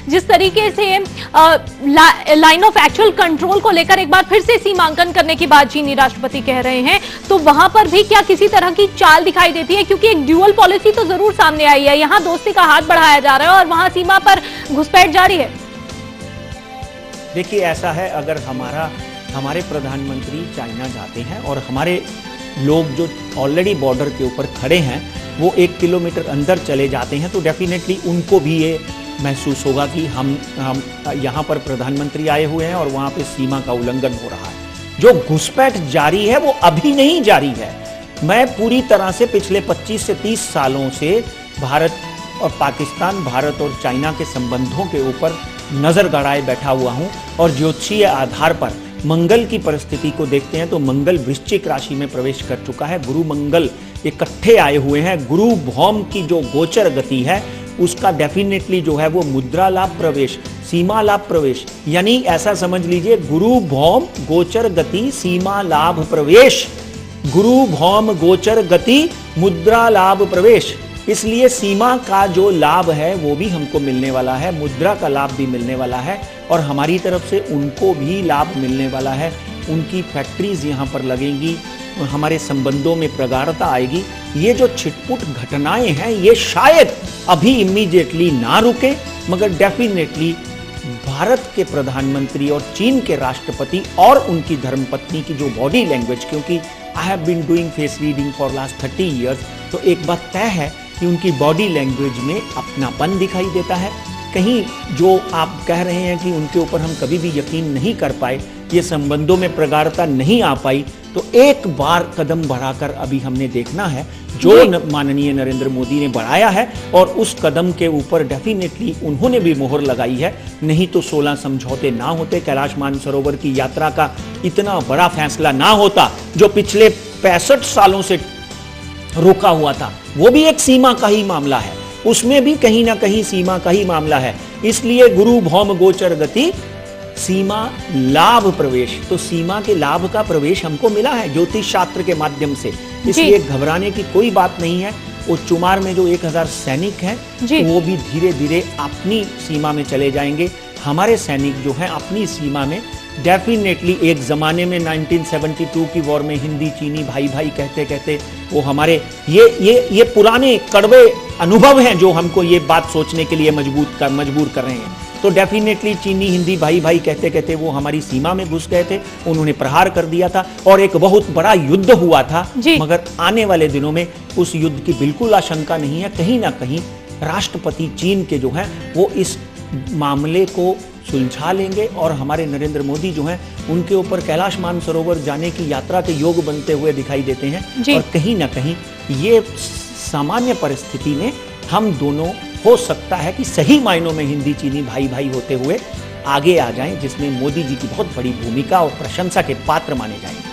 जिस तरीके से लाइन ऑफ एक्चुअल कंट्रोल को लेकर एक बार फिर से सीमांकन करने की बात चीनी राष्ट्रपति कह रहे हैं, तो वहां पर भी क्या किसी तरह की चाल दिखाई देती है? क्योंकि एक ड्यूअल पॉलिसी तो जरूर सामने आई है, यहां दोस्ती का हाथ बढ़ाया जा रहा है और वहां सीमा पर घुसपैठ जारी है। देखिए, ऐसा है, अगर हमारे प्रधानमंत्री चाइना जाते हैं और हमारे लोग जो ऑलरेडी बॉर्डर के ऊपर खड़े हैं वो 1 किलोमीटर अंदर चले जाते हैं, तो डेफिनेटली उनको भी ये महसूस होगा कि हम यहाँ पर प्रधानमंत्री आए हुए हैं और वहाँ पे सीमा का उल्लंघन हो रहा है। जो घुसपैठ जारी है वो अभी नहीं जारी है। मैं पूरी तरह से पिछले 25 से 30 सालों से भारत और पाकिस्तान, भारत और चाइना के संबंधों के ऊपर नजर गड़ाए बैठा हुआ हूँ और ज्योतिषीय आधार पर मंगल की परिस्थिति को देखते हैं तो मंगल वृश्चिक राशि में प्रवेश कर चुका है। गुरु मंगल इकट्ठे आए हुए हैं। गुरु भौम की जो गोचर गति है उसका डेफिनेटली जो है वो मुद्रा लाभ प्रवेश, सीमा लाभ प्रवेश, यानी ऐसा समझ लीजिए गुरु भौम गोचर गति सीमा लाभ प्रवेश, गुरु भौम गोचर गति मुद्रा लाभ प्रवेश। इसलिए सीमा का जो लाभ है वो भी हमको मिलने वाला है, मुद्रा का लाभ भी मिलने वाला है और हमारी तरफ से उनको भी लाभ मिलने वाला है। उनकी फैक्ट्रीज यहाँ पर लगेंगी, हमारे संबंधों में प्रगाढ़ता आएगी। ये जो छिटपुट घटनाएं हैं ये शायद अभी इमीडिएटली ना रुके, मगर डेफिनेटली भारत के प्रधानमंत्री और चीन के राष्ट्रपति और उनकी धर्मपत्नी की जो बॉडी लैंग्वेज, क्योंकि I have been doing face reading for last 30 years, तो एक बात तय है कि उनकी बॉडी लैंग्वेज में अपनापन दिखाई देता है। कहीं जो आप कह रहे हैं कि उनके ऊपर हम कभी भी यकीन नहीं कर पाए, ये संबंधों में प्रगाढ़ता नहीं आ पाई, तो एक बार कदम बढ़ाकर अभी हमने देखना है जो माननीय नरेंद्र मोदी ने बढ़ाया है और उस कदम के ऊपर डेफिनेटली उन्होंने भी मोहर लगाई है। नहीं तो 16 समझौते ना होते, कैलाश मानसरोवर की यात्रा का इतना बड़ा फैसला ना होता जो पिछले 65 सालों से रोका हुआ था। वो भी एक सीमा का ही मामला है, उसमें भी कहीं ना कहीं सीमा का ही मामला है। इसलिए गुरु भौम गोचर गति सीमा लाभ प्रवेश, तो सीमा के लाभ का प्रवेश हमको मिला है ज्योतिष शास्त्र के माध्यम से। इसलिए घबराने की कोई बात नहीं है। वो चुमार में जो 1000 सैनिक हैं वो भी धीरे धीरे अपनी सीमा में चले जाएंगे। हमारे सैनिक जो हैं अपनी सीमा में डेफिनेटली, एक जमाने में 1972 की वॉर में हिंदी चीनी भाई भाई कहते कहते वो हमारे ये पुराने कड़वे अनुभव हैं जो हमको ये बात सोचने के लिए मजबूर कर रहे हैं। तो डेफिनेटली चीनी हिंदी भाई भाई कहते कहते वो हमारी सीमा में घुस गए थे, उन्होंने प्रहार कर दिया था और एक बहुत बड़ा युद्ध हुआ था। मगर आने वाले दिनों में उस युद्ध की बिल्कुल आशंका नहीं है। कहीं ना कहीं राष्ट्रपति चीन के जो हैं वो इस मामले को सुलझा लेंगे और हमारे नरेंद्र मोदी जो हैं उनके ऊपर कैलाश मानसरोवर जाने की यात्रा के योग बनते हुए दिखाई देते हैं। और कहीं ना कहीं ये सामान्य परिस्थिति में हम दोनों हो सकता है कि सही मायनों में हिंदी चीनी भाई भाई होते हुए आगे आ जाएं, जिसमें मोदी जी की बहुत बड़ी भूमिका और प्रशंसा के पात्र माने जाएंगे।